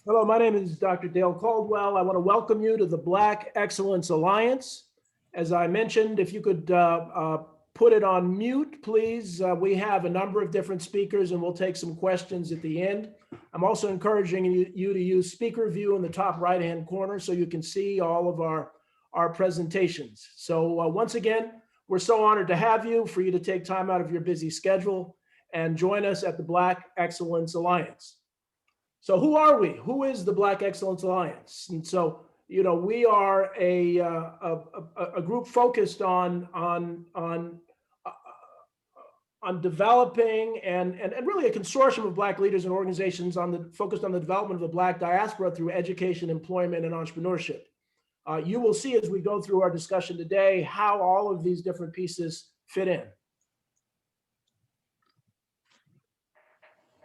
Hello, my name is Dr. Dale Caldwell. I want to welcome you to the Black Excellence Alliance. As I mentioned, if you could put it on mute, please. We have a number of different speakers and we'll take some questions at the end. I'm also encouraging you to use speaker view in the top right-hand corner so you can see all of our presentations. So once again, we're so honored to have you, for you to take time out of your busy schedule and join us at the Black Excellence Alliance. So who are we? Who is the Black Excellence Alliance? And so, we are a group focused on developing and really a consortium of Black leaders and organizations focused on the development of the Black diaspora through education, employment, and entrepreneurship. You will see as we go through our discussion today how all of these different pieces fit in.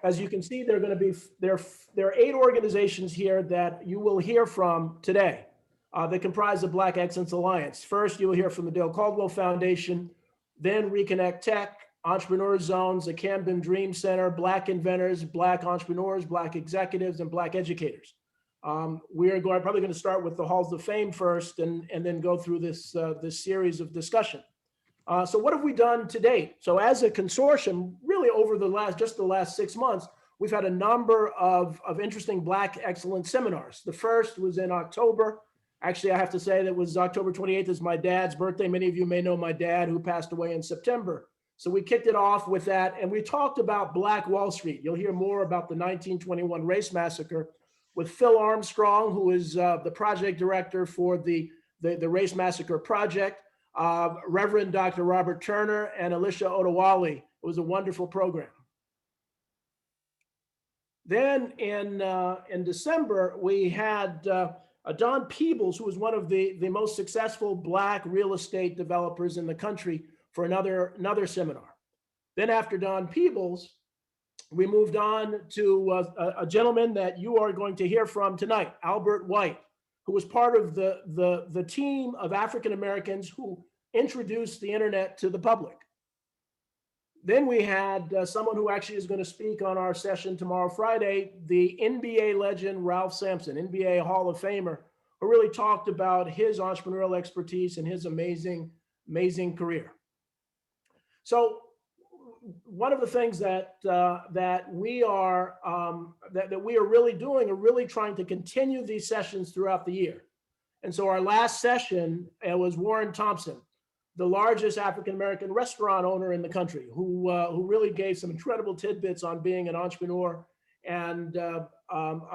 As you can see, there are 8 organizations here that you will hear from today that comprise the Black Excellence Alliance. First, you will hear from the Dale Caldwell Foundation, then Reconnect Tech, Entrepreneur Zones, the CAMDEN Dream Center, Black Inventors, Black Entrepreneurs, Black Executives, and Black Educators. We are probably going to start with the Halls of Fame first and then go through this series of discussion. So what have we done to date? So as a consortium, really over the last 6 months, we've had a number of interesting Black Excellence seminars. The first was in October. Actually, I have to say that was October 28th is my dad's birthday. Many of you may know my dad, who passed away in September. So we kicked it off with that, and we talked about Black Wall Street. You'll hear more about the 1921 race massacre with Phil Armstrong, who is the project director for the Race Massacre Project. Reverend Dr. Robert Turner and Alicia Odewale. It was a wonderful program. Then in December, we had Don Peebles, who was one of the most successful Black real estate developers in the country, for another seminar. Then after Don Peebles, we moved on to a gentleman that you are going to hear from tonight, Albert White, who was part of the team of African Americans who introduced the internet to the public. Then we had someone who actually is going to speak on our session tomorrow, Friday, the NBA legend, Ralph Sampson, NBA Hall of Famer, who really talked about his entrepreneurial expertise and his amazing career. So one of the things that we are really doing are really trying to continue these sessions throughout the year. And so our last session was Warren Thompson, the largest African-American restaurant owner in the country, who really gave some incredible tidbits on being an entrepreneur and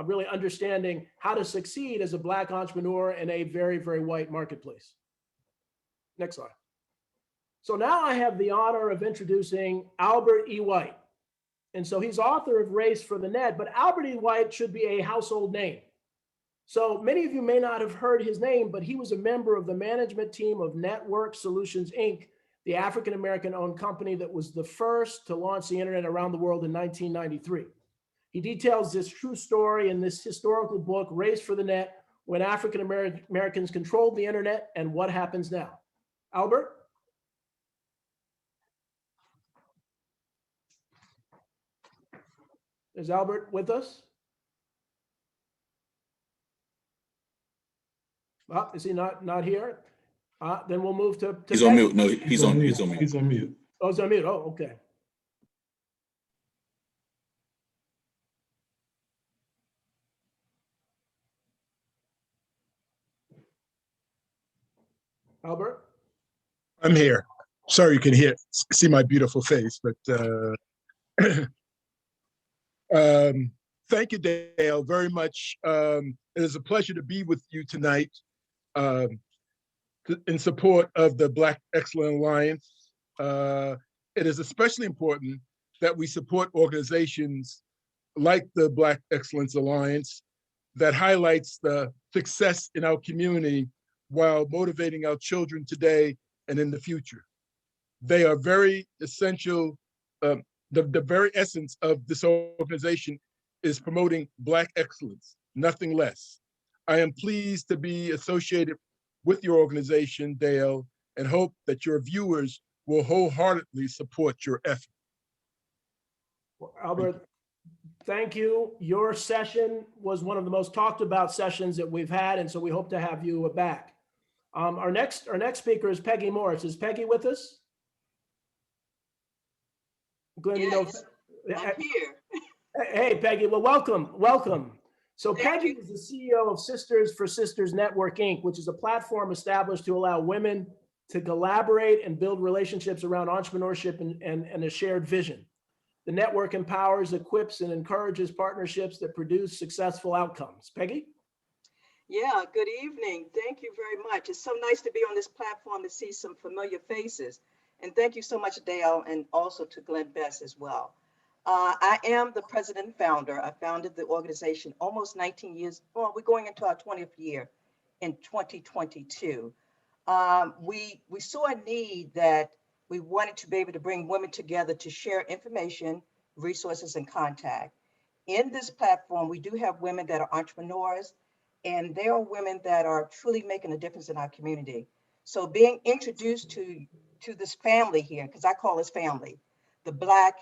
really understanding how to succeed as a Black entrepreneur in a very, very white marketplace. Next slide. So now I have the honor of introducing Albert E. White. And so he's author of Race for the Net, but Albert E. White should be a household name. So many of you may not have heard his name, but he was a member of the management team of Network Solutions, Inc., the African-American owned company that was the first to launch the internet around the world in 1993. He details this true story in this historical book, Race for the Net, when African-Americans controlled the internet and what happens now. Albert? Is Albert with us? Is he not here? Then we'll move to he's on mute. No, he's on mute. He's on mute. Oh, he's on mute. Oh, okay. Albert? I'm here. Sorry you can see my beautiful face, but thank you, Dale, very much. It is a pleasure to be with you tonight in support of the Black Excellence Alliance. It is especially important that we support organizations like the Black Excellence Alliance that highlights the success in our community while motivating our children today and in the future. They are very essential. The very essence of this organization is promoting Black excellence, nothing less. I am pleased to be associated with your organization, Dale, and hope that your viewers will wholeheartedly support your effort. Well, Albert, thank you. Your session was one of the most talked about sessions that we've had, and so we hope to have you back. Our next speaker is Peggy Morris. Is Peggy with us? Glenn, Yes, I'm here. Hey, Peggy. Well, welcome. So Thank Peggy you. is the CEO of Sisters for Sisters Network, Inc., which is a platform established to allow women to collaborate and build relationships around entrepreneurship and a shared vision. The network empowers, equips, and encourages partnerships that produce successful outcomes. Peggy? Yeah, good evening. Thank you very much. It's so nice to be on this platform to see some familiar faces. And thank you so much, Dale, and also to Glenn Bess as well. I am the president and founder. I founded the organization almost 19 years. Well, we're going into our 20th year in 2022. We saw a need that we wanted to be able to bring women together to share information, resources, and contact. In this platform, we do have women that are entrepreneurs, and there are women that are truly making a difference in our community. So being introduced to this family here, because I call this family, the Black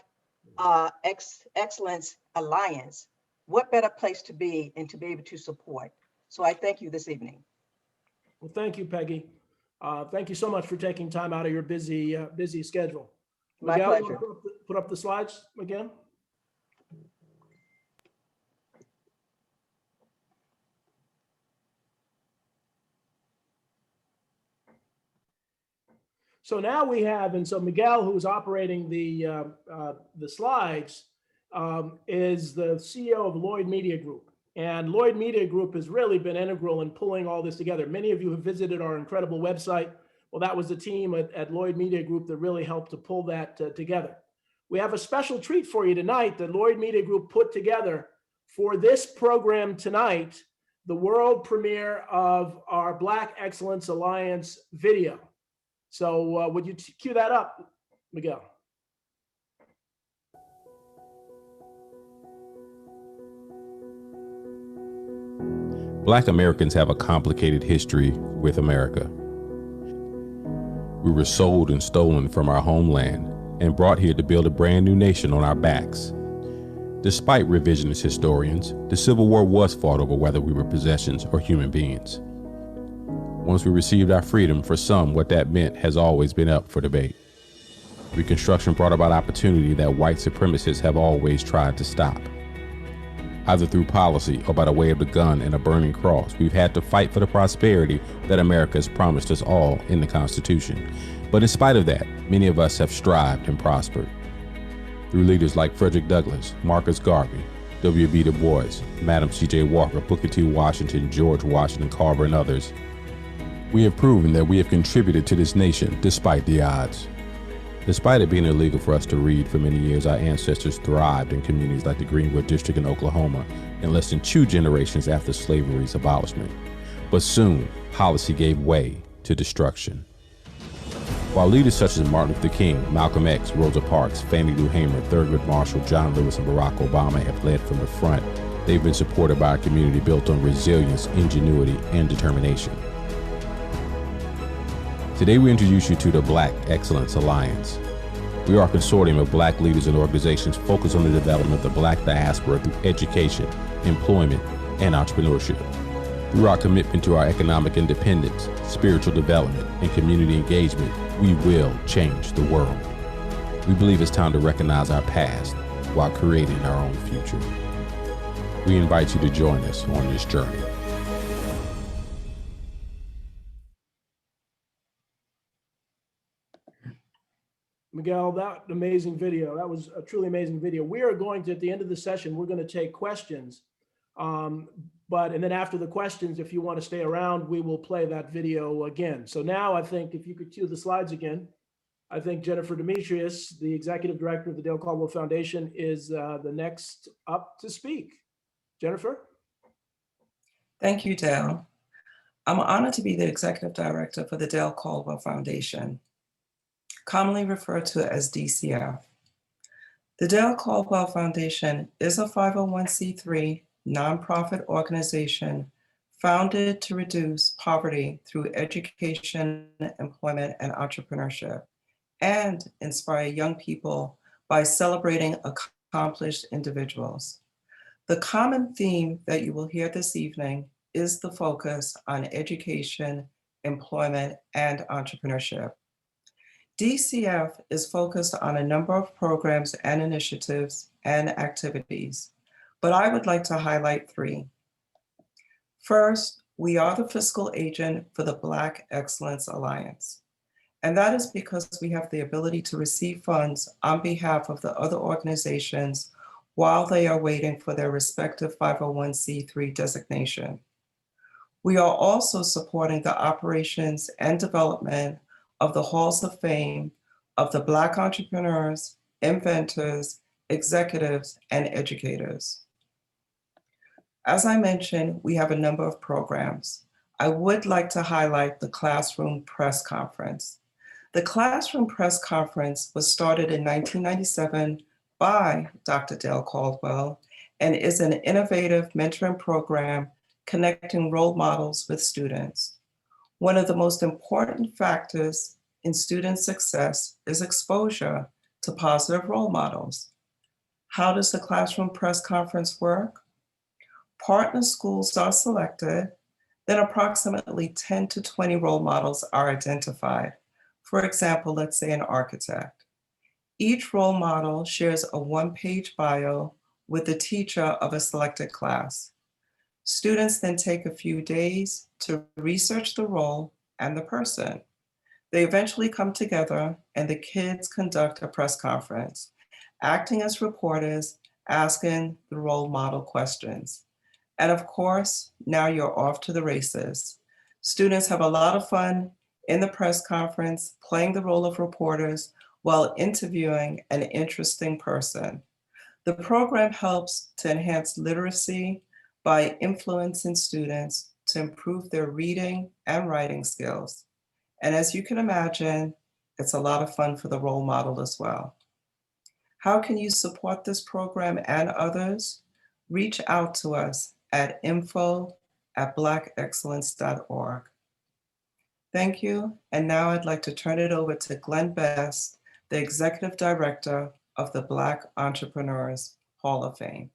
Excellence Alliance, what better place to be and to be able to support? So I thank you this evening. Well, thank you, Peggy. Thank you so much for taking time out of your busy schedule. My Miguel, pleasure. you want to put up the slides again? So now we have, and so Miguel, who's operating the slides, is the CEO of Lloyd Media Group. And Lloyd Media Group has really been integral in pulling all this together. Many of you have visited our incredible website. Well, that was the team at Lloyd Media Group that really helped to pull that together. We have a special treat for you tonight that Lloyd Media Group put together for this program tonight, the world premiere of our Black Excellence Alliance video. So would you cue that up, Miguel? Black Americans have a complicated history with America. We were sold and stolen from our homeland and brought here to build a brand new nation on our backs. Despite revisionist historians, the Civil War was fought over whether we were possessions or human beings. Once we received our freedom, for some, what that meant has always been up for debate. Reconstruction brought about opportunity that white supremacists have always tried to stop. Either through policy or by the way of the gun and a burning cross, we've had to fight for the prosperity that America has promised us all in the Constitution. But in spite of that, many of us have strived and prospered. Through leaders like Frederick Douglass, Marcus Garvey, W.B. Du Bois, Madam C.J. Walker, Booker T. Washington, George Washington Carver, and others, we have proven that we have contributed to this nation despite the odds. Despite it being illegal for us to read for many years, our ancestors thrived in communities like the Greenwood District in Oklahoma in less than 2 generations after slavery's abolishment. But soon, policy gave way to destruction. While leaders such as Martin Luther King, Malcolm X, Rosa Parks, Fannie Lou Hamer, Thurgood Marshall, John Lewis, and Barack Obama have led from the front, they've been supported by a community built on resilience, ingenuity, and determination. Today we introduce you to the Black Excellence Alliance. We are a consortium of Black leaders and organizations focused on the development of the Black diaspora through education, employment, and entrepreneurship. Through our commitment to our economic independence, spiritual development, and community engagement, we will change the world. We believe it's time to recognize our past while creating our own future. We invite you to join us on this journey. Miguel, that amazing video. That was a truly amazing video. We are going to, at the end of the session, we're going to take questions. And then after the questions, if you want to stay around, we will play that video again. So now I think if you could cue the slides again, I think Jennifer Demetrius, the executive director of the Dale Caldwell Foundation, is the next up to speak. Jennifer? Thank you, Dale. I'm honored to be the executive director for the Dale Caldwell Foundation, commonly referred to as DCF. The Dale Caldwell Foundation is a 501c3 nonprofit organization founded to reduce poverty through education, employment, and entrepreneurship, and inspire young people by celebrating accomplished individuals. The common theme that you will hear this evening is the focus on education, employment, and entrepreneurship. DCF is focused on a number of programs and initiatives and activities, but I would like to highlight 3. First, we are the fiscal agent for the Black Excellence Alliance. And that is because we have the ability to receive funds on behalf of the other organizations while they are waiting for their respective 501c3 designation. We are also supporting the operations and development of the Halls of Fame of the Black entrepreneurs, inventors, executives, and educators. As I mentioned, we have a number of programs. I would like to highlight the Classroom Press Conference. The Classroom Press Conference was started in 1997 by Dr. Dale Caldwell and is an innovative mentoring program connecting role models with students. One of the most important factors in student success is exposure to positive role models. How does the Classroom Press Conference work? Partner schools are selected, then approximately 10 to 20 role models are identified. For example, let's say an architect. Each role model shares a 1-page bio with the teacher of a selected class. Students then take a few days to research the role and the person. They eventually come together and the kids conduct a press conference, acting as reporters, asking the role model questions. And of course, now you're off to the races. Students have a lot of fun in the press conference, playing the role of reporters while interviewing an interesting person. The program helps to enhance literacy by influencing students to improve their reading and writing skills. And as you can imagine, it's a lot of fun for the role model as well. How can you support this program and others? Reach out to us at info@blackexcellence.org. Thank you. And now I'd like to turn it over to Glenn Best, the Executive Director of the Black Entrepreneurs Hall of Fame.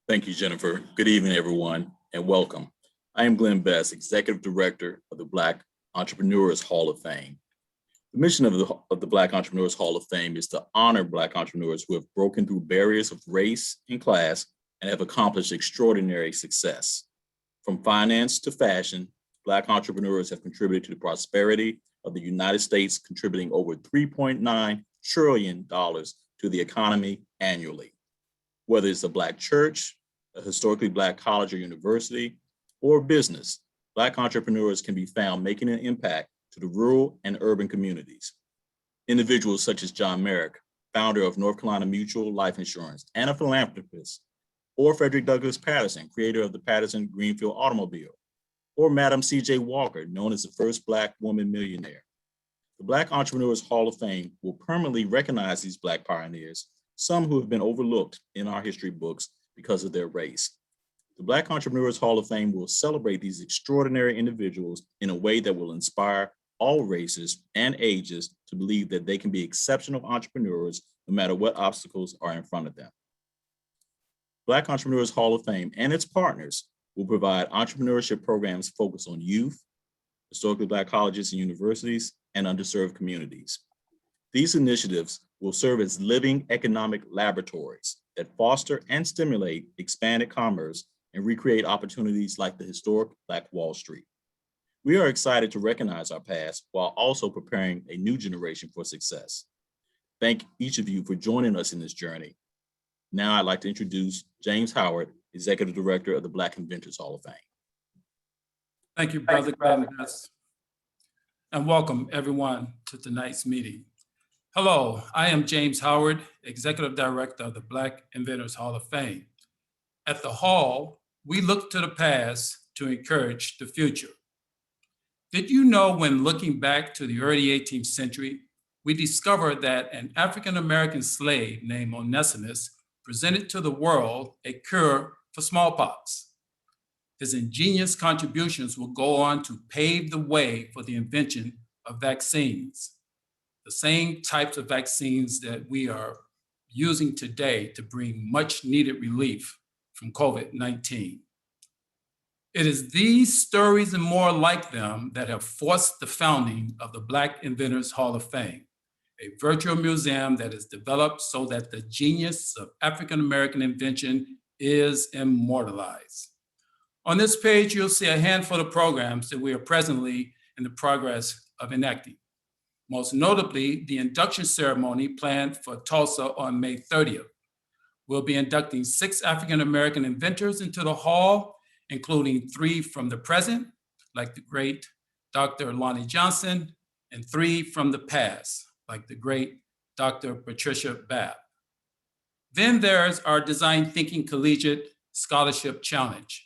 Thank you, Jennifer. Good evening, everyone, and welcome. I am Glenn Best, Executive Director of the Black Entrepreneurs Hall of Fame. The mission of the Black Entrepreneurs Hall of Fame is to honor Black entrepreneurs who have broken through barriers of race and class and have accomplished extraordinary success. From finance to fashion, Black entrepreneurs have contributed to the prosperity of the United States, contributing over $3.9 trillion to the economy annually. Whether it's a Black church, a historically Black college or university, or business, Black entrepreneurs can be found making an impact to the rural and urban communities. Individuals such as John Merrick, founder of North Carolina Mutual Life Insurance and a philanthropist, or Frederick Douglass Patterson, creator of the Patterson Greenfield automobile, or Madam C.J. Walker, known as the first Black woman millionaire. The Black Entrepreneurs Hall of Fame will permanently recognize these Black pioneers, some who have been overlooked in our history books because of their race. The Black Entrepreneurs Hall of Fame will celebrate these extraordinary individuals in a way that will inspire all races and ages to believe that they can be exceptional entrepreneurs no matter what obstacles are in front of them. Black Entrepreneurs Hall of Fame and its partners will provide entrepreneurship programs focused on youth, historically Black colleges and universities, and underserved communities. These initiatives will serve as living economic laboratories that foster and stimulate expanded commerce and recreate opportunities like the historic Black Wall Street. We are excited to recognize our past while also preparing a new generation for success. Thank each of you for joining us in this journey. Now I'd like to introduce James Howard, Executive Director of the Black Inventors Hall of Fame. Thank you, Brother Glenn Best, and welcome everyone to tonight's meeting. Hello, I am James Howard, Executive Director of the Black Inventors Hall of Fame. At the Hall, we look to the past to encourage the future. Did you know when looking back to the early 18th century, we discovered that an African-American slave named Onesimus presented to the world a cure for smallpox. His ingenious contributions will go on to pave the way for the invention of vaccines, the same types of vaccines that we are using today to bring much needed relief from COVID-19. It is these stories and more like them that have forced the founding of the Black Inventors Hall of Fame, a virtual museum that is developed so that the genius of African-American invention is immortalized. On this page, you'll see a handful of programs that we are presently in the progress of enacting. Most notably, the induction ceremony planned for Tulsa on May 30th. We'll be inducting 6 African-American inventors into the hall, including 3 from the present, like the great Dr. Lonnie Johnson, and 3 from the past, like the great Dr. Patricia Babb. Then there's our Design Thinking Collegiate Scholarship Challenge,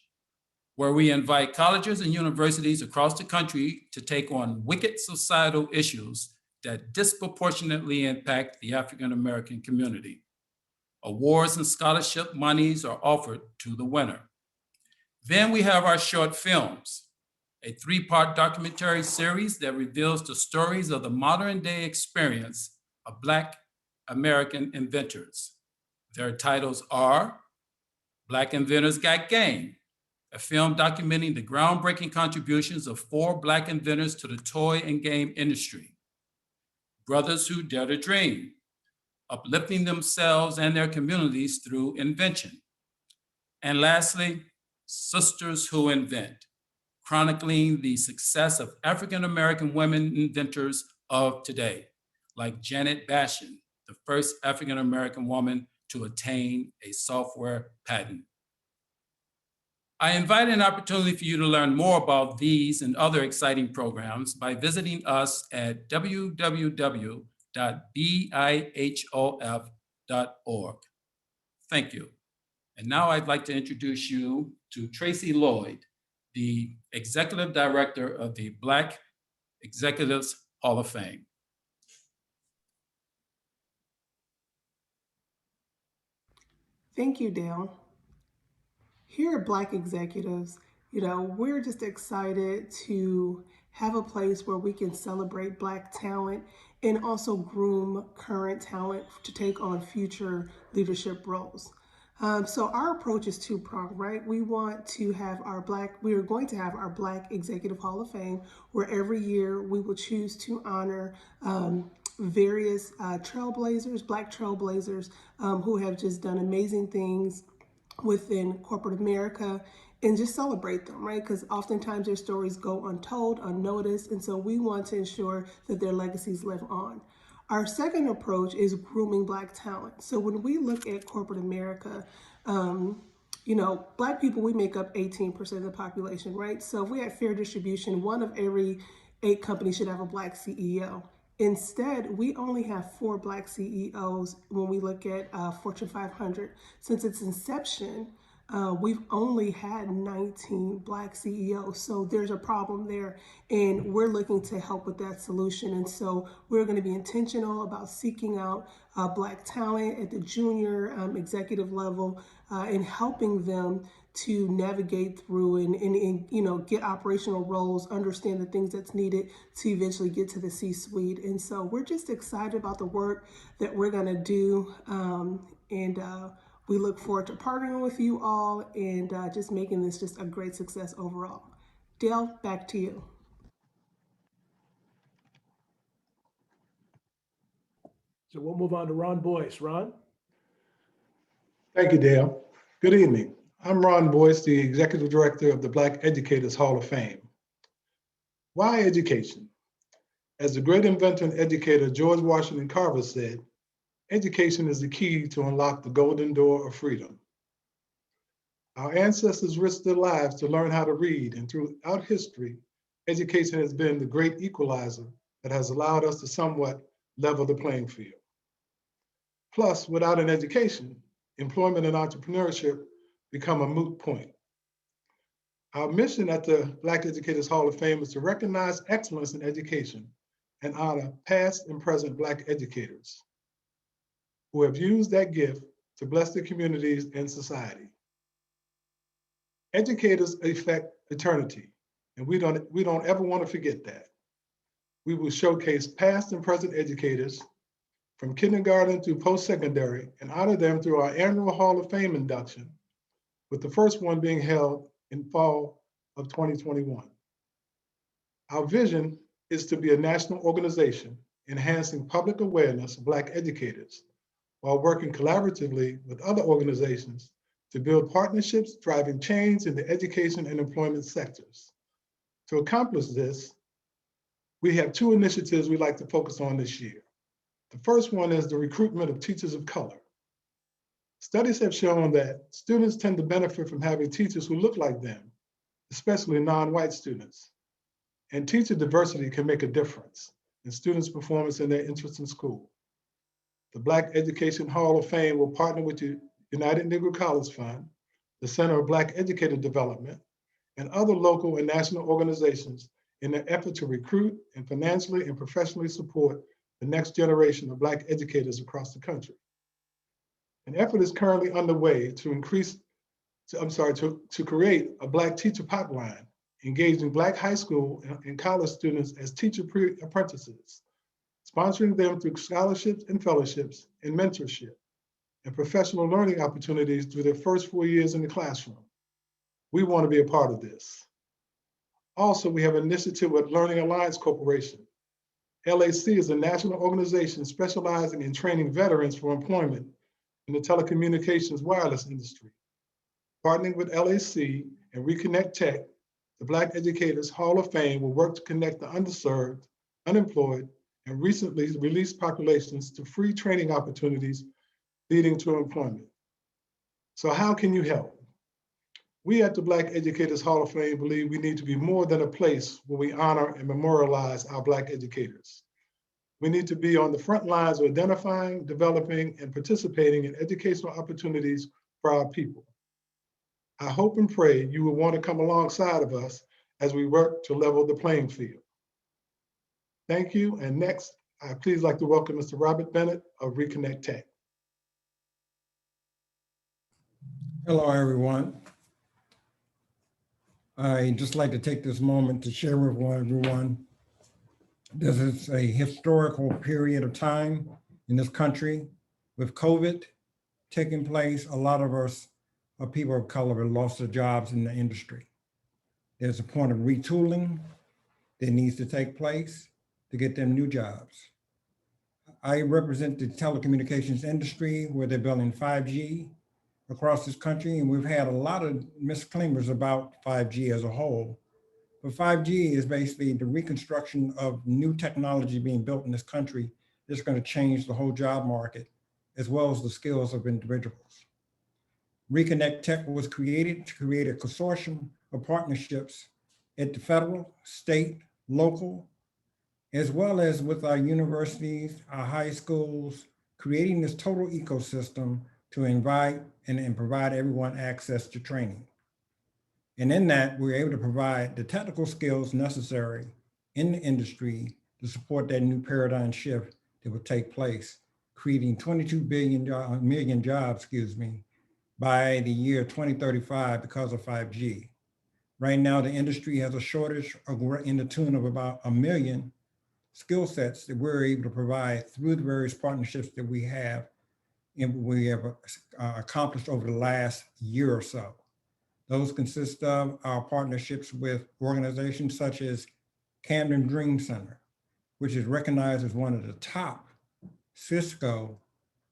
where we invite colleges and universities across the country to take on wicked societal issues that disproportionately impact the African-American community. Awards and scholarship monies are offered to the winner. Then we have our short films, a 3-part documentary series that reveals the stories of the modern day experience of Black American inventors. Their titles are Black Inventors Got Game, a film documenting the groundbreaking contributions of 4 Black inventors to the toy and game industry. Brothers Who Dare to Dream, uplifting themselves and their communities through invention. And lastly, Sisters Who Invent, chronicling the success of African-American women inventors of today, like Janet Bastion, the first African-American woman to attain a software patent. I invite an opportunity for you to learn more about these and other exciting programs by visiting us at www.bihof.org. Thank you. And now I'd like to introduce you to Tracy Lloyd, the Executive Director of the Black Executives Hall of Fame. Thank you, Dale. Here at Black Executives, we're just excited to have a place where we can celebrate Black talent and also groom current talent to take on future leadership roles. So our approach is 2-pronged, right? We are going to have our Black Executive Hall of Fame, where every year we will choose to honor various Black trailblazers who have just done amazing things within corporate America, and just celebrate them, right? Because oftentimes their stories go untold, unnoticed, and so we want to ensure that their legacies live on. Our second approach is grooming Black talent. So when we look at corporate America, Black people, we make up 18% of the population, right? So if we had fair distribution, 1 of every 8 companies should have a Black CEO. Instead, we only have 4 Black CEOs when we look at Fortune 500. Since its inception, we've only had 19 Black CEOs. So there's a problem there, and we're looking to help with that solution. And so we're going to be intentional about seeking out Black talent at the junior executive level and helping them to navigate through and get operational roles, understand the things that's needed to eventually get to the C-suite. And so we're just excited about the work that we're going to do. We look forward to partnering with you all and just making this just a great success overall. Dale, back to you. So we'll move on to Ron Boyce. Ron? Thank you, Dale. Good evening. I'm Ron Boyce, the Executive Director of the Black Educators Hall of Fame. Why education? As the great inventor and educator George Washington Carver said, education is the key to unlock the golden door of freedom. Our ancestors risked their lives to learn how to read, and throughout history, education has been the great equalizer that has allowed us to somewhat level the playing field. Plus, without an education, employment and entrepreneurship become a moot point. Our mission at the Black Educators Hall of Fame is to recognize excellence in education and honor past and present Black educators who have used that gift to bless their communities and society. Educators affect eternity, and we don't ever want to forget that. We will showcase past and present educators from kindergarten through post-secondary and honor them through our annual Hall of Fame induction, with the first one being held in fall of 2021. Our vision is to be a national organization enhancing public awareness of Black educators while working collaboratively with other organizations to build partnerships driving change in the education and employment sectors. To accomplish this, we have two initiatives we'd like to focus on this year. The first one is the recruitment of teachers of color. Studies have shown that students tend to benefit from having teachers who look like them, especially non-white students. And teacher diversity can make a difference in students' performance and their interest in school. The Black Education Hall of Fame will partner with the United Negro College Fund, the Center of Black Educator Development, and other local and national organizations in an effort to recruit and financially and professionally support the next generation of Black educators across the country. An effort is currently underway to create a Black teacher pipeline, engaging Black high school and college students as teacher apprentices, sponsoring them through scholarships and fellowships and mentorship and professional learning opportunities through their first 4 years in the classroom. We want to be a part of this. Also, we have an initiative with Learning Alliance Corporation. LAC is a national organization specializing in training veterans for employment in the telecommunications wireless industry. Partnering with LAC and Reconnect Tech, the Black Educators Hall of Fame will work to connect the underserved, unemployed, and recently released populations to free training opportunities leading to employment. So how can you help? We at the Black Educators Hall of Fame believe we need to be more than a place where we honor and memorialize our Black educators. We need to be on the front lines of identifying, developing, and participating in educational opportunities for our people. I hope and pray you will want to come alongside of us as we work to level the playing field. Thank you, and next, I'd please like to welcome Mr. Robert Bennett of Reconnect Tech. Hello, everyone. I'd just like to take this moment to share with everyone, this is a historical period of time in this country. With COVID taking place, a lot of us people of color have lost their jobs in the industry. There's a point of retooling that needs to take place to get them new jobs. I represent the telecommunications industry where they're building 5G across this country, and we've had a lot of misclaimers about 5G as a whole. But 5G is basically the reconstruction of new technology being built in this country that's going to change the whole job market, as well as the skills of individuals. Reconnect Tech was created to create a consortium of partnerships at the federal, state, local, as well as with our universities, our high schools, creating this total ecosystem to invite and provide everyone access to training. And in that, we're able to provide the technical skills necessary in the industry to support that new paradigm shift that will take place, creating 22 million jobs, by the year 2035 because of 5G. Right now, the industry has a shortage in the tune of about 1 million skill sets that we're able to provide through the various partnerships that we have accomplished over the last year or so. Those consist of our partnerships with organizations such as CAMDEN Dream Center, which is recognized as one of the top Cisco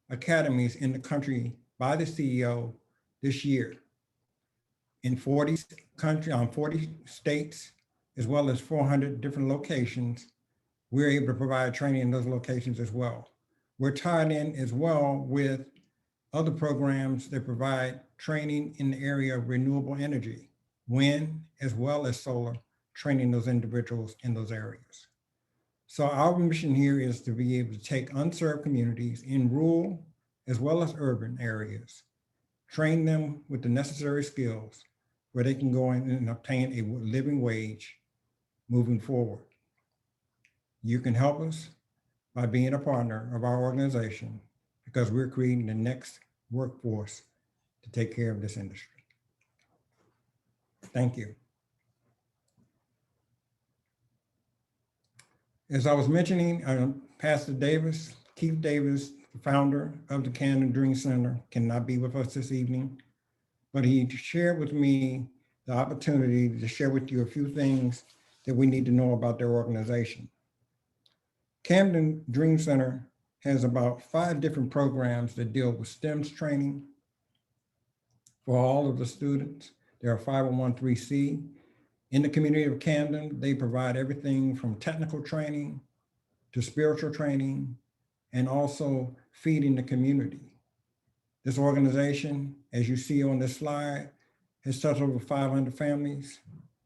academies in the country by the CEO this year. In 40 states, as well as 400 different locations, we're able to provide training in those locations as well. We're tied in as well with other programs that provide training in the area of renewable energy, wind, as well as solar, training those individuals in those areas. So our mission here is to be able to take unserved communities in rural as well as urban areas, train them with the necessary skills where they can go in and obtain a living wage moving forward. You can help us by being a partner of our organization because we're creating the next workforce to take care of this industry. Thank you. As I was mentioning, Pastor Davis Keith Davis, the founder of the CAMDEN Dream Center, cannot be with us this evening, but he shared with me the opportunity to share with you a few things that we need to know about their organization. CAMDEN Dream Center has about 5 different programs that deal with STEMs training for all of the students. They are 501(c)(3). In the community of CAMDEN, they provide everything from technical training to spiritual training and also feeding the community. This organization, as you see on this slide, has touched over 500 families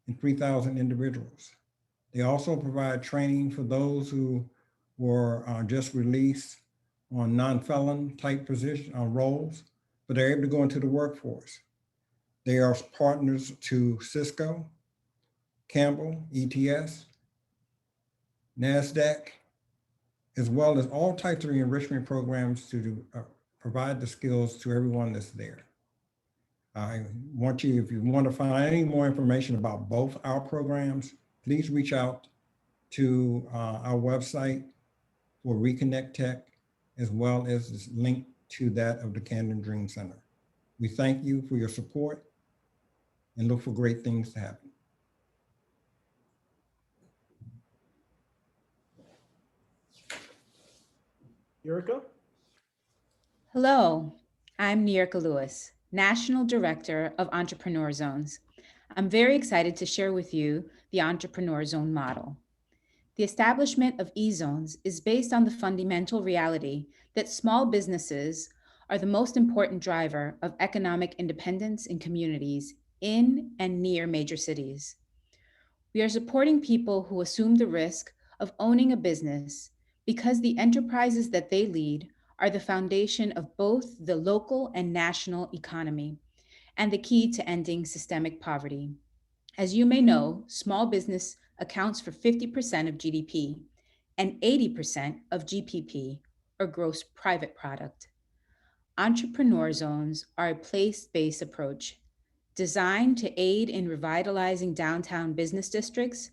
and 3,000 individuals. They also provide training for those who were just released on non-felon type position roles, but they're able to go into the workforce. They are partners to Cisco, Campbell, ETS, NASDAQ, as well as all types of enrichment programs to provide the skills to everyone that's there. I want you, if you want to find any more information about both our programs, please reach out to our website for Reconnect Tech, as well as this link to that of the CAMDEN Dream Center. We thank you for your support and look for great things to happen. Yurika? Hello, I'm Nierka Lewis, National Director of Entrepreneur Zones. I'm very excited to share with you the Entrepreneur Zone model. The establishment of E-zones is based on the fundamental reality that small businesses are the most important driver of economic independence in communities in and near major cities. We are supporting people who assume the risk of owning a business because the enterprises that they lead are the foundation of both the local and national economy and the key to ending systemic poverty. As you may know, small business accounts for 50% of GDP and 80% of GPP, or gross private product. Entrepreneur zones are a place-based approach designed to aid in revitalizing downtown business districts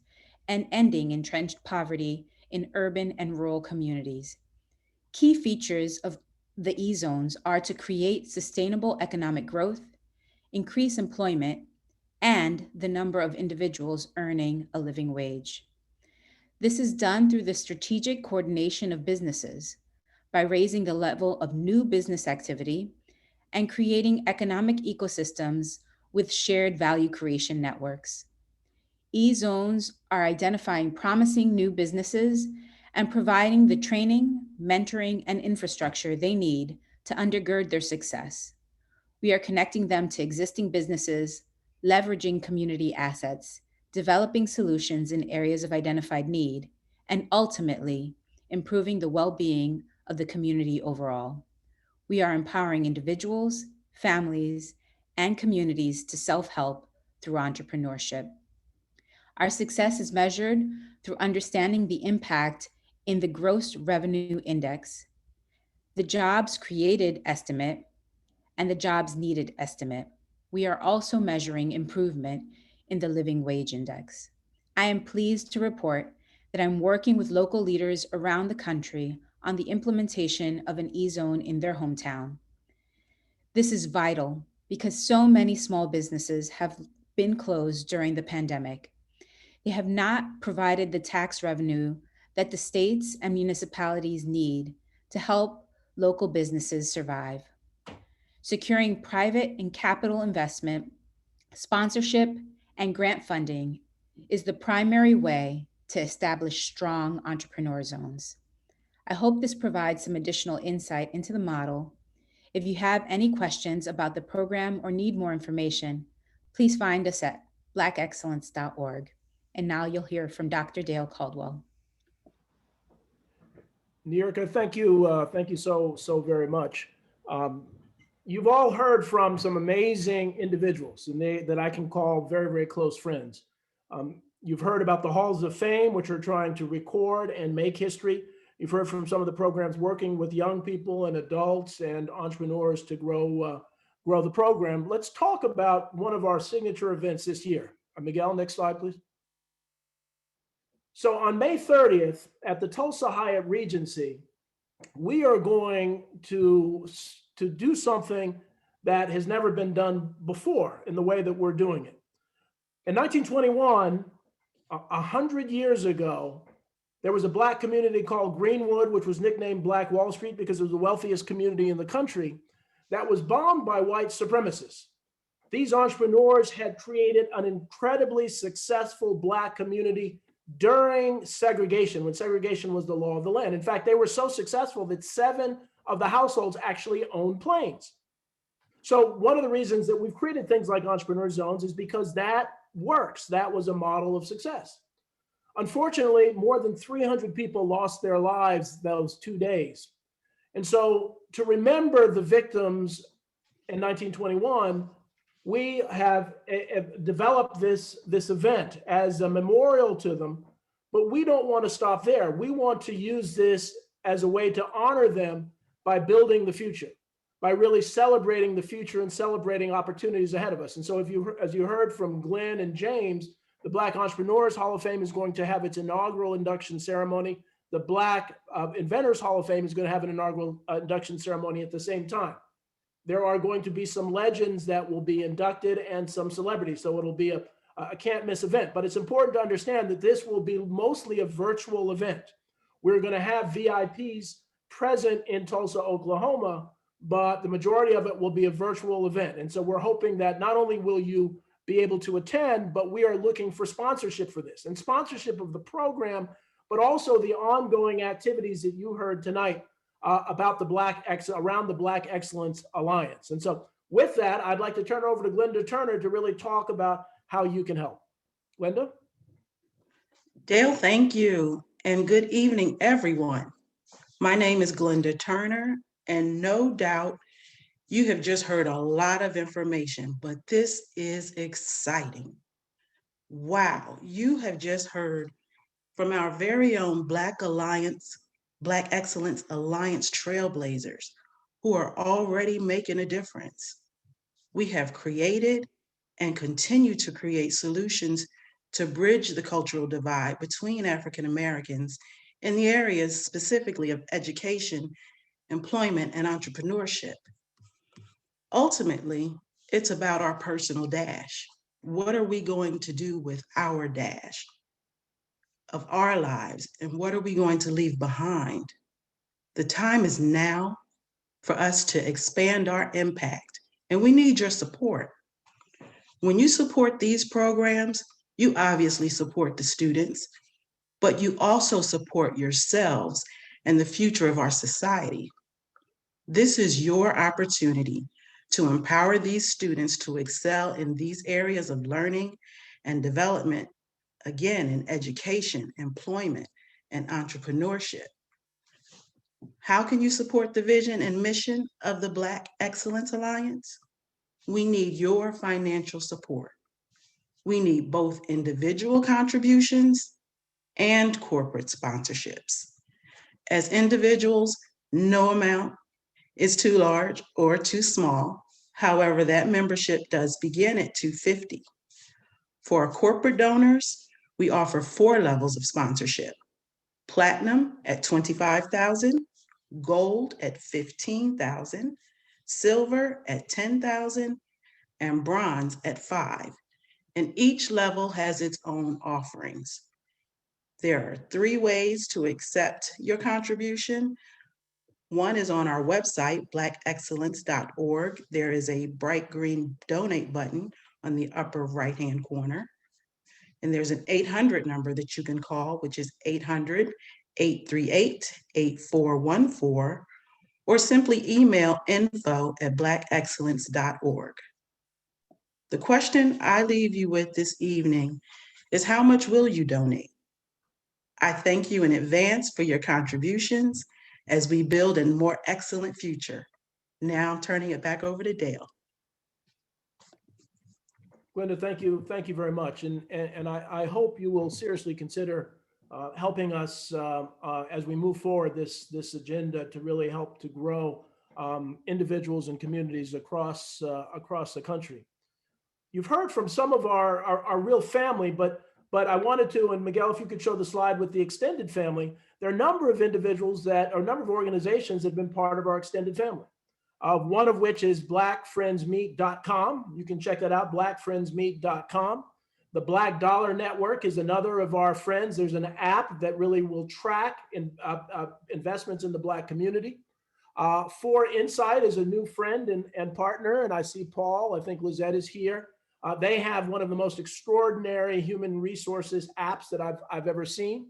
and ending entrenched poverty in urban and rural communities. Key features of the E-zones are to create sustainable economic growth, increase employment, and the number of individuals earning a living wage. This is done through the strategic coordination of businesses by raising the level of new business activity and creating economic ecosystems with shared value creation networks. E-zones are identifying promising new businesses and providing the training, mentoring, and infrastructure they need to undergird their success. We are connecting them to existing businesses, leveraging community assets, developing solutions in areas of identified need, and ultimately improving the well-being of the community overall. We are empowering individuals, families, and communities to self-help through entrepreneurship. Our success is measured through understanding the impact in the gross revenue index, the jobs created estimate, and the jobs needed estimate. We are also measuring improvement in the living wage index. I am pleased to report that I'm working with local leaders around the country on the implementation of an E-zone in their hometown. This is vital because so many small businesses have been closed during the pandemic. They have not provided the tax revenue that the states and municipalities need to help local businesses survive. Securing private and capital investment, sponsorship, and grant funding is the primary way to establish strong entrepreneur zones. I hope this provides some additional insight into the model. If you have any questions about the program or need more information, please find us at blackexcellence.org. And now you'll hear from Dr. Dale Caldwell. Nierka, thank you so very much. You've all heard from some amazing individuals and that I can call very, very close friends. You've heard about the Halls of Fame, which are trying to record and make history. You've heard from some of the programs working with young people and adults and entrepreneurs to grow the program. Let's talk about one of our signature events this year. Miguel, next slide, please. So on May 30th at the Tulsa Hyatt Regency, we are going to do something that has never been done before in the way that we're doing it. In 1921, 100 years ago, there was a Black community called Greenwood, which was nicknamed Black Wall Street because it was the wealthiest community in the country, that was bombed by white supremacists. These entrepreneurs had created an incredibly successful Black community during segregation, when segregation was the law of the land. In fact, they were so successful that 7 of the households actually owned planes. So one of the reasons that we've created things like entrepreneur zones is because that works. That was a model of success. Unfortunately, more than 300 people lost their lives those 2 days. And so to remember the victims in 1921, we have developed this event as a memorial to them, but we don't want to stop there. We want to use this as a way to honor them by building the future, by really celebrating the future and celebrating opportunities ahead of us. And so as you heard from Glenn and James, the Black Entrepreneurs Hall of Fame is going to have its inaugural induction ceremony. The Black Inventors Hall of Fame is going to have an inaugural induction ceremony at the same time. There are going to be some legends that will be inducted and some celebrities. So it'll be a can't miss event, but it's important to understand that this will be mostly a virtual event. We're going to have VIPs present in Tulsa, Oklahoma, but the majority of it will be a virtual event. And so we're hoping that not only will you be able to attend, but we are looking for sponsorship for this and sponsorship of the program, but also the ongoing activities that you heard tonight about the around the Black Excellence Alliance. And so with that, I'd like to turn it over to Glenda Turner to really talk about how you can help. Glenda? Dale, thank you. And good evening, everyone. My name is Glenda Turner, and no doubt you have just heard a lot of information, but this is exciting. Wow, you have just heard from our very own Black Excellence Alliance trailblazers who are already making a difference. We have created and continue to create solutions to bridge the cultural divide between African Americans in the areas specifically of education, employment, and entrepreneurship. Ultimately, it's about our personal dash. What are we going to do with our dash of our lives, and what are we going to leave behind? The time is now for us to expand our impact, and we need your support. When you support these programs, you obviously support the students, but you also support yourselves and the future of our society. This is your opportunity to empower these students to excel in these areas of learning and development, again, in education, employment, and entrepreneurship. How can you support the vision and mission of the Black Excellence Alliance? We need your financial support. We need both individual contributions and corporate sponsorships. As individuals, no amount is too large or too small. However, that membership does begin at $250. For our corporate donors, we offer 4 levels of sponsorship: Platinum at $25,000, Gold at $15,000, Silver at $10,000, and Bronze at $5,000. And each level has its own offerings. There are 3 ways to accept your contribution. One is on our website, blackexcellence.org. There is a bright green donate button on the upper right-hand corner. And there's an 800 number that you can call, which is 800-838-8414, or simply email info@blackexcellence.org. The question I leave you with this evening is, how much will you donate? I thank you in advance for your contributions as we build a more excellent future. Now turning it back over to Dale. Glenda, thank you very much. And I hope you will seriously consider helping us as we move forward this agenda to really help to grow individuals and communities across the country. You've heard from some of our real family, but But I wanted to, and Miguel, if you could show the slide with the extended family, there are a number of individuals that, or a number of organizations that have been part of our extended family. One of which is blackfriendsmeet.com. You can check that out, blackfriendsmeet.com. The Black Dollar Network is another of our friends. There's an app that really will track investments in the Black community. For Insight is a new friend and partner, and I see Paul, I think Lizette is here. They have one of the most extraordinary human resources apps that I've ever seen.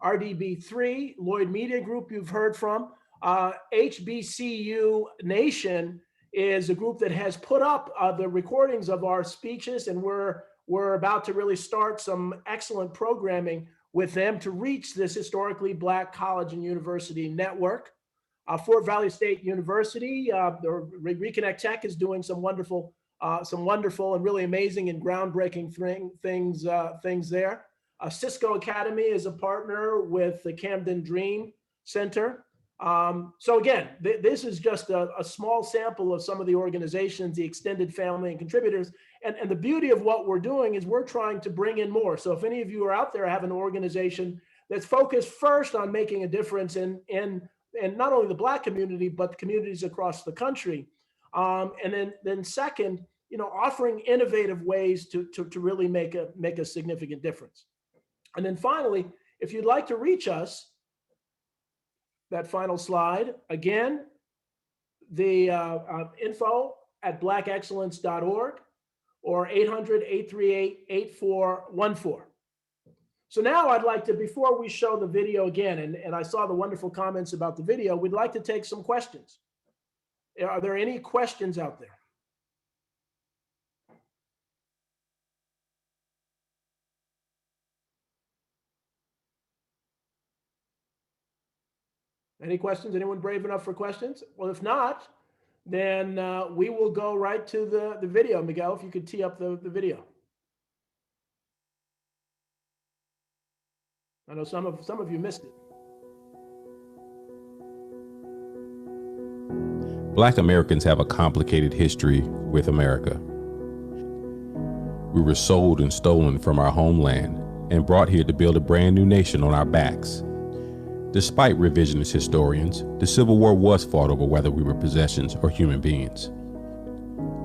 RDB3, Lloyd Media Group, you've heard from. HBCU Nation is a group that has put up the recordings of our speeches, and we're about to really start some excellent programming with them to reach this historically Black college and university network. Fort Valley State University, the Reconnect Tech is doing some wonderful and really amazing and groundbreaking things there. Cisco Academy is a partner with the CAMDEN Dream Center. So again, this is just a small sample of some of the organizations, the extended family and contributors. And the beauty of what we're doing is we're trying to bring in more. So if any of you are out there have an organization that's focused first on making a difference in not only the Black community, but communities across the country. And then second, offering innovative ways to really make a significant difference. And then finally, if you'd like to reach us, that final slide, again, the info at blackexcellence.org or 800-838-8414. So now I'd like to, before we show the video again, and I saw the wonderful comments about the video, we'd like to take some questions. Are there any questions out there? Any questions? Anyone brave enough for questions? Well, if not, then we will go right to the video. Miguel, if you could tee up the video. I know some of you missed it. Black Americans have a complicated history with America. We were sold and stolen from our homeland and brought here to build a brand new nation on our backs. Despite revisionist historians, the Civil War was fought over whether we were possessions or human beings.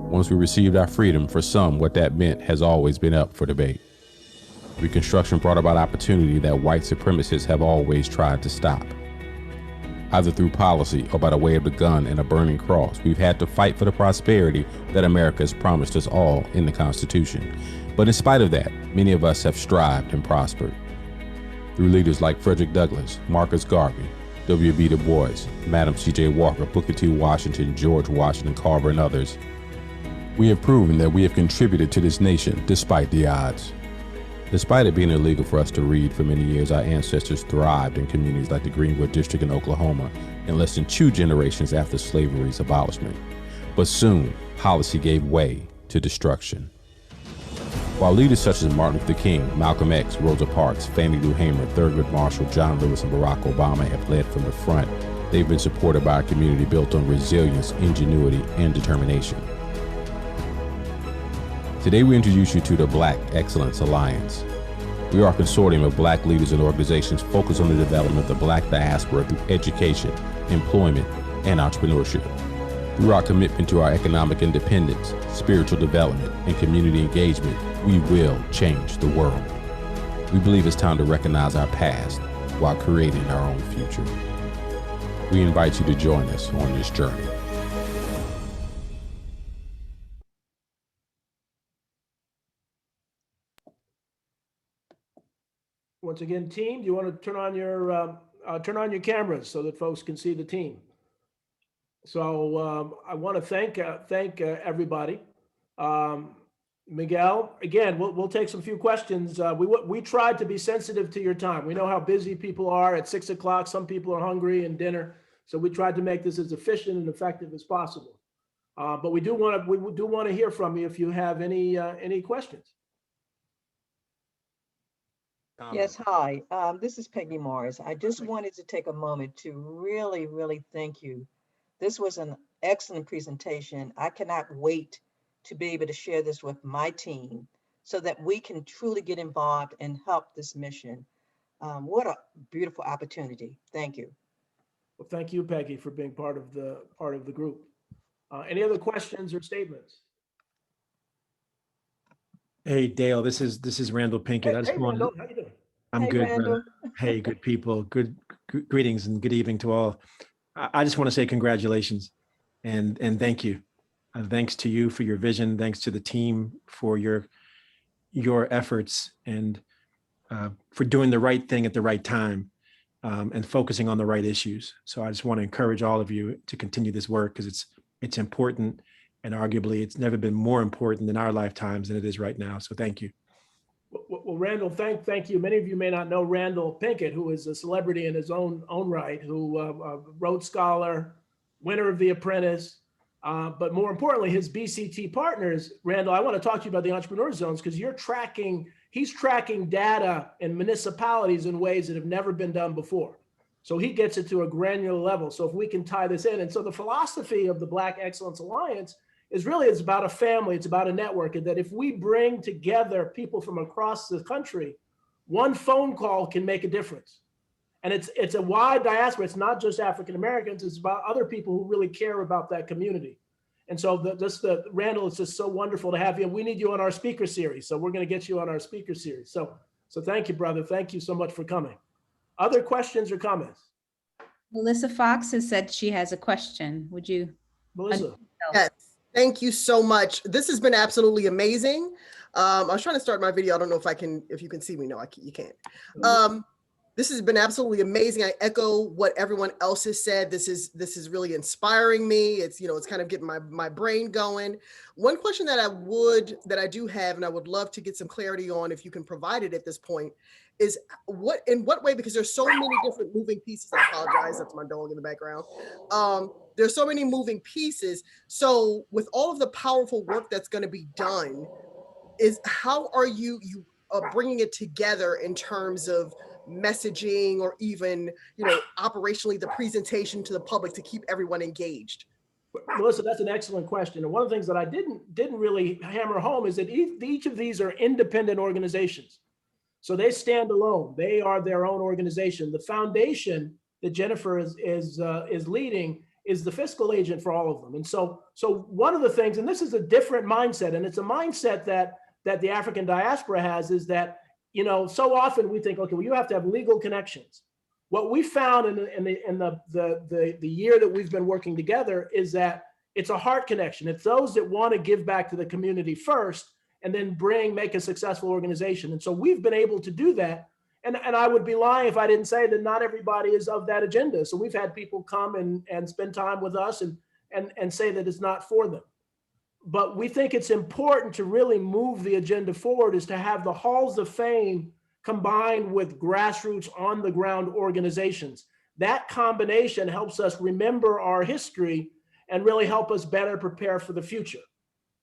Once we received our freedom, for some, what that meant has always been up for debate. Reconstruction brought about opportunity that white supremacists have always tried to stop. Either through policy or by the way of the gun and a burning cross, we've had to fight for the prosperity that America has promised us all in the Constitution. But in spite of that, many of us have strived and prospered. Through leaders like Frederick Douglass, Marcus Garvey, W.B. Du Bois, Madam C.J. Walker, Booker T. Washington, George Washington Carver, and others, we have proven that we have contributed to this nation despite the odds. Despite it being illegal for us to read for many years, our ancestors thrived in communities like the Greenwood District in Oklahoma in less than 2 generations after slavery's abolishment. But soon, policy gave way to destruction. While leaders such as Martin Luther King, Malcolm X, Rosa Parks, Fannie Lou Hamer, Thurgood Marshall, John Lewis, and Barack Obama have led from the front, they've been supported by a community built on resilience, ingenuity, and determination. Today we introduce you to the Black Excellence Alliance. We are a consortium of Black leaders and organizations focused on the development of the Black diaspora through education, employment, and entrepreneurship. Through our commitment to our economic independence, spiritual development, and community engagement, we will change the world. We believe it's time to recognize our past while creating our own future. We invite you to join us on this journey. Once again, team, do you want to turn on your cameras so that folks can see the team? So I want to thank everybody. Miguel, again, we'll take some few questions. We tried to be sensitive to your time. We know how busy people are at 6 o'clock. Some people are hungry and dinner, so we tried to make this as efficient and effective as possible. But we do want to hear from you if you have any questions. Yes, hi. This is Peggy Morris. I just wanted to take a moment to really, really thank you. This was an excellent presentation. I cannot wait to be able to share this with my team so that we can truly get involved and help this mission. What a beautiful opportunity. Thank you. Well, thank you, Peggy, for being part of the group. Any other questions or statements? Hey, Dale, this is Randall Pinkett. I just Hey, wanted, Randall, how you doing? I'm Hey, good, Randall. brother. Hey, good people. Good greetings and good evening to all. I just want to say congratulations and thank you. Thanks to you for your vision. Thanks to the team for your efforts and for doing the right thing at the right time and focusing on the right issues. So I just want to encourage all of you to continue this work because it's important, and arguably it's never been more important in our lifetimes than it is right now. So thank you. Well, Randall, thank you. Many of you may not know Randall Pinkett, who is a celebrity in his own right, who Rhodes Scholar, winner of The Apprentice, but more importantly, his BCT partners. Randall, I want to talk to you about the entrepreneur zones because he's tracking data in municipalities in ways that have never been done before. So he gets it to a granular level. So if we can tie this in, and so the philosophy of the Black Excellence Alliance is really, it's about a family, it's about a network, and that if we bring together people from across the country, one phone call can make a difference. And it's a wide diaspora. It's not just African Americans, it's about other people who really care about that community. And so Randall, it's just so wonderful to have you. We need you on our speaker series. So we're going to get you on our speaker series. So thank you, brother. Thank you so much for coming. Other questions or comments? Melissa Fox has said she has a question. Would you? Melissa. Yes. Thank you so much. This has been absolutely amazing. I was trying to start my video. I don't know if you can see me. No, you can't. This has been absolutely amazing. I echo what everyone else has said. This is really inspiring me. It's kind of getting my brain going. One question that I do have, and I would love to get some clarity on if you can provide it at this point, is in what way, because there's so many different moving pieces. I apologize, that's my dog in the background. There's so many moving pieces. So with all of the powerful work that's going to be done, how are you bringing it together in terms of messaging or even operationally the presentation to the public to keep everyone engaged? Melissa, that's an excellent question. And one of the things that I didn't really hammer home is that each of these are independent organizations. So they stand alone. They are their own organization. The foundation that Jennifer is leading is the fiscal agent for all of them. And so one of the things, and this is a different mindset, and it's a mindset that the African diaspora has, is that so often we think, okay, well, you have to have legal connections. What we found in the year that we've been working together is that it's a heart connection. It's those that want to give back to the community first, and then make a successful organization. And so we've been able to do that. And I would be lying if I didn't say that not everybody is of that agenda. So we've had people come and spend time with us and say that it's not for them. But we think it's important to really move the agenda forward, is to have the halls of fame combined with grassroots on the ground organizations. That combination helps us remember our history and really help us better prepare for the future.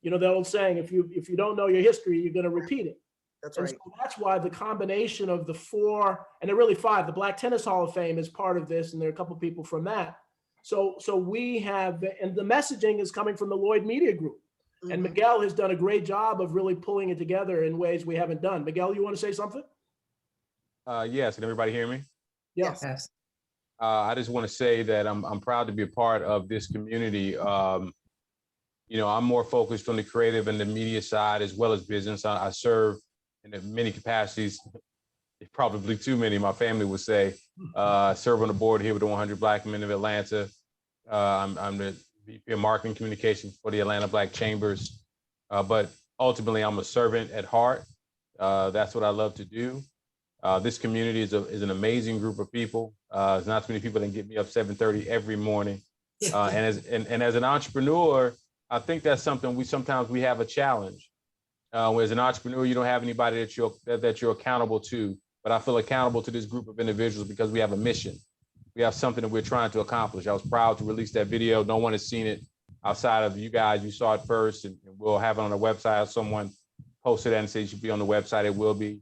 The old saying, if you don't know your history, you're going to repeat it. That's right. So that's why the combination of the four, and there are really five, the Black Tennis Hall of Fame is part of this, and there are a couple of people from that. So we have, and the messaging is coming from the Lloyd Media Group. Mm-hmm. And Miguel has done a great job of really pulling it together in ways we haven't done. Miguel, you want to say something? Yes, can everybody hear me? Yes. I just want to say that I'm proud to be a part of this community. I'm more focused on the creative and the media side as well as business. I serve in many capacities, probably too many, my family would say. Serve on the board here with the 100 Black Men of Atlanta. I'm the VP of Marketing Communications for the Atlanta Black Chambers. But ultimately, I'm a servant at heart. That's what I love to do. This community is an amazing group of people. There's not too many people that can get me up 7:30 every morning. And as an entrepreneur, I think that's something we sometimes have a challenge. As an entrepreneur, you don't have anybody that you're accountable to. But I feel accountable to this group of individuals because we have a mission. We have something that we're trying to accomplish. I was proud to release that video. No one has seen it outside of you guys. You saw it first, and we'll have it on the website. Someone posted that and said it should be on the website. It will be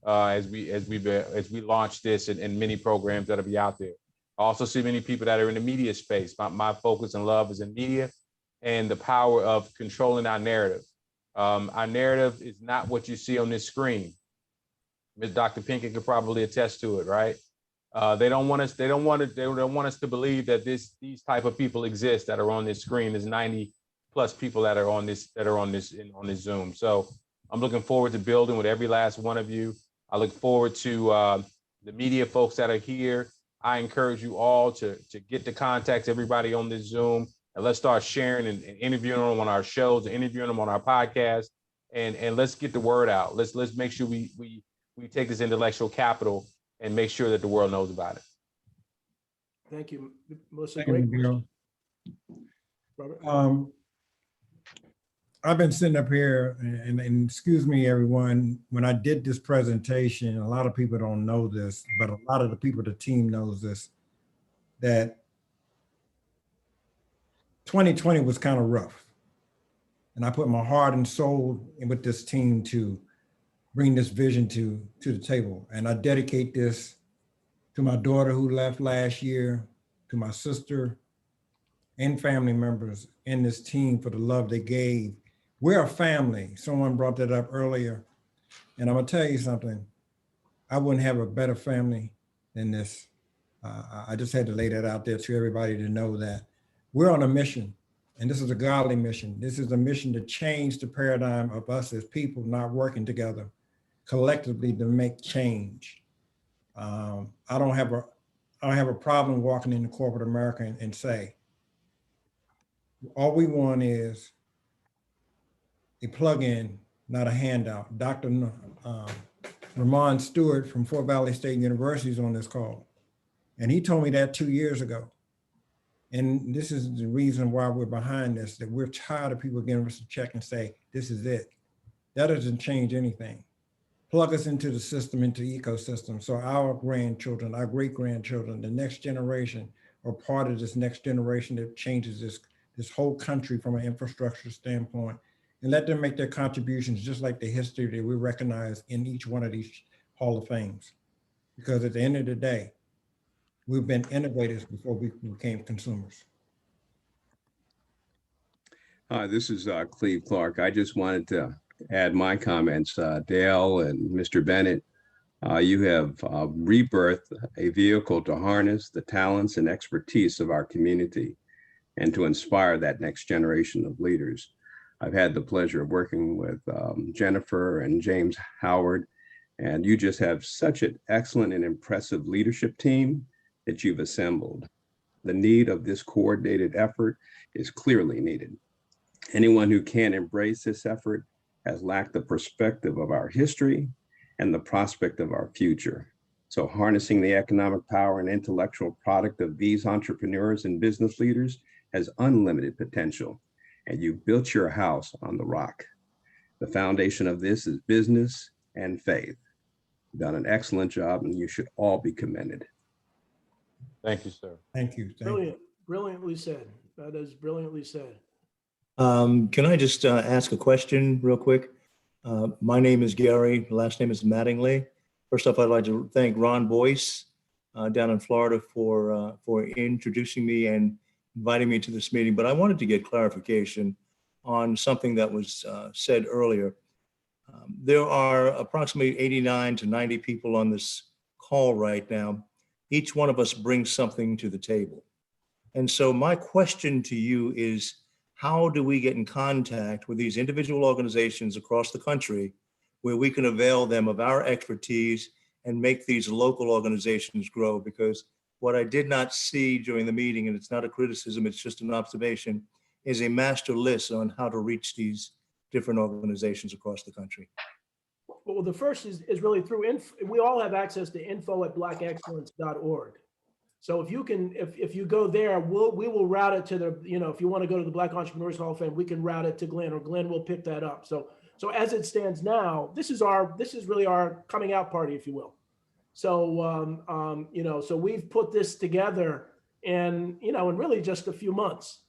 as we launch this and many programs that'll be out there. I also see many people that are in the media space. My focus and love is in media and the power of controlling our narrative. Our narrative is not what you see on this screen. Ms. Dr. Pinkett could probably attest to it, right? They don't want us to believe that these type of people exist that are on this screen. There's 90 plus people that are on this Zoom. So I'm looking forward to building with every last one of you. I look forward to the media folks that are here. I encourage you all to get to contact everybody on this Zoom, and let's start sharing and interviewing them on our shows, and interviewing them on our podcast, and let's get the word out. Let's make sure we take this intellectual capital and make sure that the world knows about it. Thank you, Melissa. Thank Great you, question. Robert? I've been sitting up here, and excuse me, everyone, when I did this presentation, a lot of people don't know this, but a lot of the people, the team knows this, that 2020 was kind of rough. And I put my heart and soul in with this team to bring this vision to the table. And I dedicate this to my daughter who left last year, to my sister and family members in this team for the love they gave. We're a family. Someone brought that up earlier. And I'm gonna tell you something. I wouldn't have a better family than this. I just had to lay that out there to everybody to know that we're on a mission, and this is a godly mission. This is a mission to change the paradigm of us as people not working together collectively to make change. I don't have a problem walking into corporate America and say, all we want is a plug-in, not a handout. Dr. Ramon Stewart from Fort Valley State University is on this call. And he told me that 2 years ago. And this is the reason why we're behind this, that we're tired of people giving us a check and say, this is it. That doesn't change anything. Plug us into the system, into the ecosystem. So our grandchildren, our great-grandchildren, the next generation are part of this next generation that changes this whole country from an infrastructure standpoint, and let them make their contributions just like the history that we recognize in each one of these Hall of Fames. Because at the end of the day, we've been innovators before we became consumers. Hi, this is Cleve Clark. I just wanted to add my comments. Dale and Mr. Bennett, you have rebirthed a vehicle to harness the talents and expertise of our community and to inspire that next generation of leaders. I've had the pleasure of working with Jennifer and James Howard, and you just have such an excellent and impressive leadership team that you've assembled. The need of this coordinated effort is clearly needed. Anyone who can't embrace this effort has lacked the perspective of our history and the prospect of our future. So harnessing the economic power and intellectual product of these entrepreneurs and business leaders has unlimited potential, and you've built your house on the rock. The foundation of this is business and faith. You've done an excellent job, and you should all be commended. Thank you, sir. Thank you. Brilliant, brilliantly said. That is brilliantly said. Can I just ask a question real quick? My name is Gary, last name is Mattingly. First off, I'd like to thank Ron Boyce down in Florida for introducing me and inviting me to this meeting, but I wanted to get clarification on something that was said earlier. There are approximately 89 to 90 people on this call right now. Each one of us brings something to the table. And so my question to you is, how do we get in contact with these individual organizations across the country where we can avail them of our expertise and make these local organizations grow? Because what I did not see during the meeting, and it's not a criticism, it's just an observation, is a master list on how to reach these different organizations across the country. Well, the first is really through we all have access to info@blackexcellence.org. So if you can, if you go there, we will route it to the, if you want to go to the Black Entrepreneurs Hall of Fame, we can route it to Glenn, or Glenn will pick that up. So as it stands now, this is really our coming out party, if you will. So so we've put this together in really just a few months.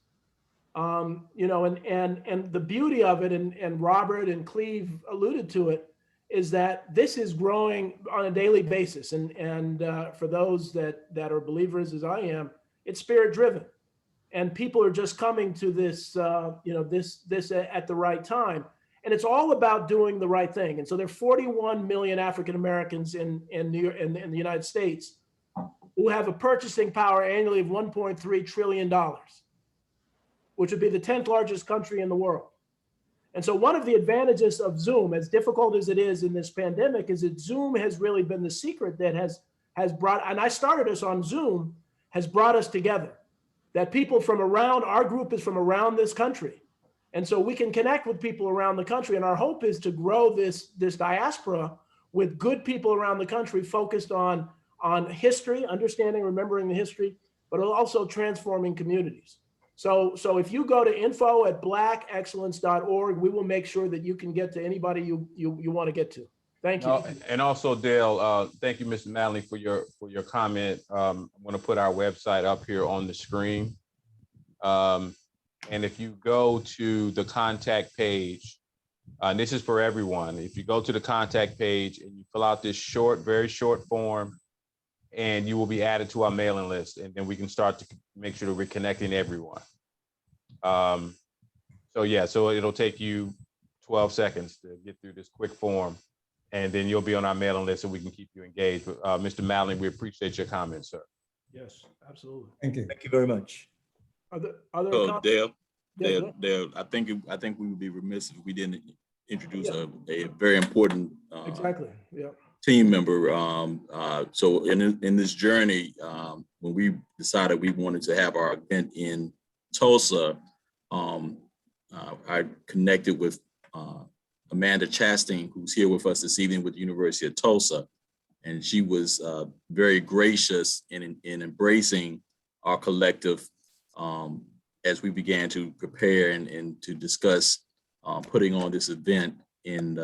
And the beauty of it, and Robert and Cleve alluded to it, is that this is growing on a daily basis. And for those that are believers, as I am, it's spirit driven. And people are just coming to this, this at the right time. And it's all about doing the right thing. And so there are 41 million African Americans in the United States who have a purchasing power annually of $1.3 trillion, which would be the 10th largest country in the world. And so one of the advantages of Zoom, as difficult as it is in this pandemic, is that Zoom has really been the secret that has brought, and I started us on Zoom, has brought us together. That people from around, our group is from around this country. And so we can connect with people around the country. And our hope is to grow this diaspora with good people around the country focused on history, understanding, remembering the history, but also transforming communities. So if you go to info@blackexcellence.org, we will make sure that you can get to anybody you want to get to. Thank you. And also, Dale, thank you, Mr. Manley, for your comment. I'm going to put our website up here on the screen. And if you go to the contact page, and this is for everyone, if you go to the contact page and you fill out this very short form, and you will be added to our mailing list, and then we can start to make sure that we're connecting everyone. So it'll take you 12 seconds to get through this quick form, and then you'll be on our mailing list and we can keep you engaged. But Mr. Manley, we appreciate your comments, sir. Yes, absolutely. Thank you. Thank you very much. Other Dale, I think we would be remiss if we didn't introduce a very important exactly. Yeah. team member. So in this journey, when we decided we wanted to have our event in Tulsa, I connected with Amanda Chastain, who's here with us this evening with the University of Tulsa. And she was very gracious in embracing our collective as we began to prepare and to discuss putting on this event in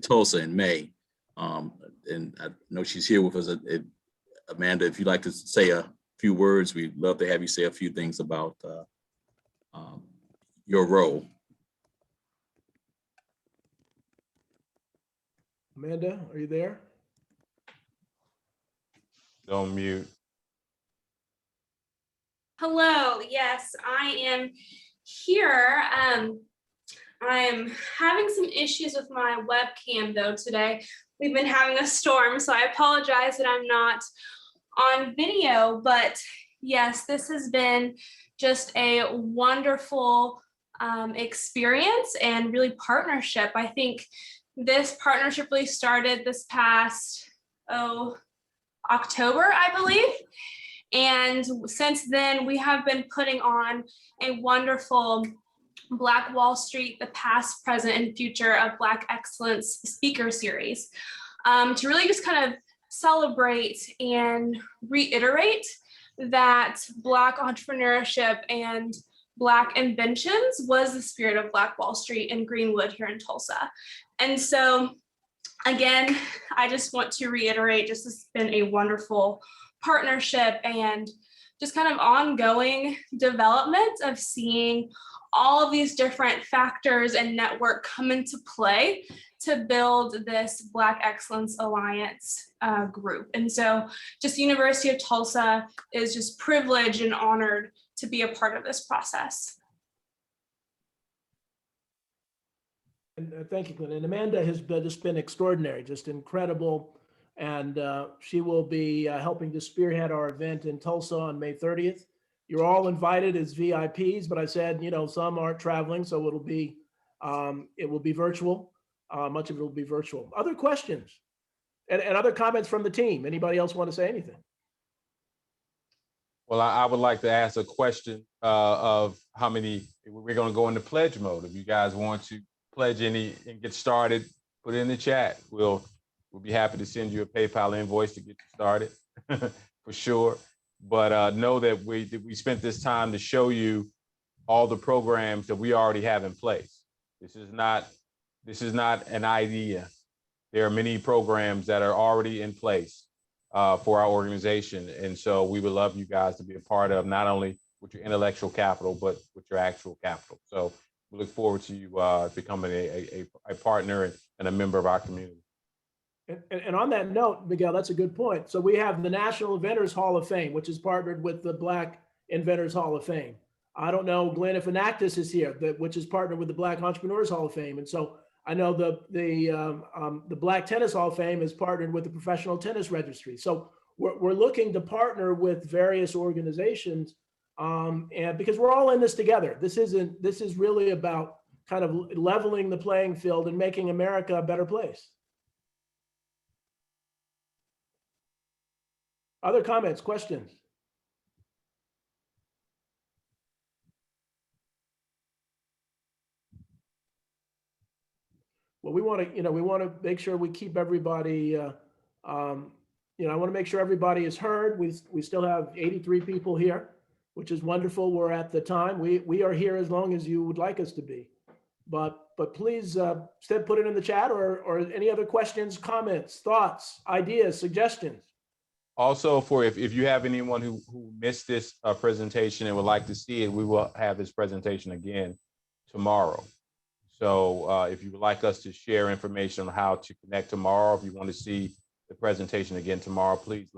Tulsa in May. And I know she's here with us. Amanda, if you'd like to say a few words, we'd love to have you say a few things about your role. Amanda, are you there? On mute. Hello, yes, I am here. I'm having some issues with my webcam though today. We've been having a storm, so I apologize that I'm not on video, but yes, this has been just a wonderful experience and really partnership. I think this partnership really started this past, October, I believe. And since then, we have been putting on a wonderful Black Wall Street, the past, present, and future of Black Excellence speaker series to really just kind of celebrate and reiterate that Black entrepreneurship and Black inventions was the spirit of Black Wall Street in Greenwood here in Tulsa. And so, again, I just want to reiterate, just this has been a wonderful partnership and just kind of ongoing development of seeing all of these different factors and network come into play to build this Black Excellence Alliance group. And so just the University of Tulsa is just privileged and honored to be a part of this process. And thank you, Glenn. And Amanda has just been extraordinary, just incredible. And she will be helping to spearhead our event in Tulsa on May 30th. You're all invited as VIPs, but I said, some aren't traveling, so it will be virtual. Much of it will be virtual. Other questions and other comments from the team? Anybody else want to say anything? Well, I would like to ask a question of how many, we're going to go into pledge mode. If you guys want to pledge any and get started, put it in the chat. We'll be happy to send you a PayPal invoice to get you started for sure. But know that we spent this time to show you all the programs that we already have in place. This is not an idea. There are many programs that are already in place for our organization. And so we would love you guys to be a part of not only with your intellectual capital, but with your actual capital. So we look forward to you becoming a partner and a member of our community. And on that note, Miguel, that's a good point. So we have the National Inventors Hall of Fame, which is partnered with the Black Inventors Hall of Fame. I don't know, Glenn, if Enactus is here, which is partnered with the Black Entrepreneurs Hall of Fame. And so I know the Black Tennis Hall of Fame is partnered with the Professional Tennis Registry. So we're looking to partner with various organizations, and because we're all in this together. This is really about kind of leveling the playing field and making America a better place. Other comments, questions? Well, we want to make sure we keep everybody, I want to make sure everybody is heard. We still have 83 people here, which is wonderful. We're at the time. We are here as long as you would like us to be. But please put it in the chat or any other questions, comments, thoughts, ideas, suggestions. Also, if you have anyone who missed this presentation and would like to see it, we will have this presentation again tomorrow. So if you would like us to share information on how to connect tomorrow, if you want to see the presentation again tomorrow, please let